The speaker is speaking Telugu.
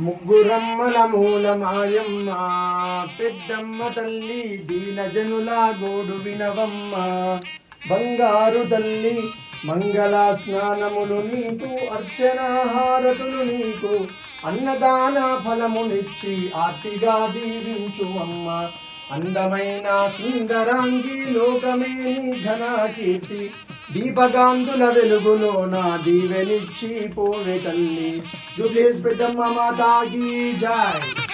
ముగ్గురమ్మల మూలమాయమ్మ పెద్దమ్మ తల్లి దీనజనుల గోడు వినవమ్మ. బంగారు తల్లి మంగళ స్నానములు నీకు, అర్చనాహారతులు నీకు, అన్నదాన ఫలమునిచ్చి ఆర్తిగా దీవించుమమ్మ. అందమైన సుందరాంగి లోకమే నీ ఘన కీర్తి, దీపగాంధుల వెలుగులో నా దీవెనిచ్చి పోవే తల్లి. జూబ్లీ హిల్స్ పెద్దమ్మ మాతాకి జై.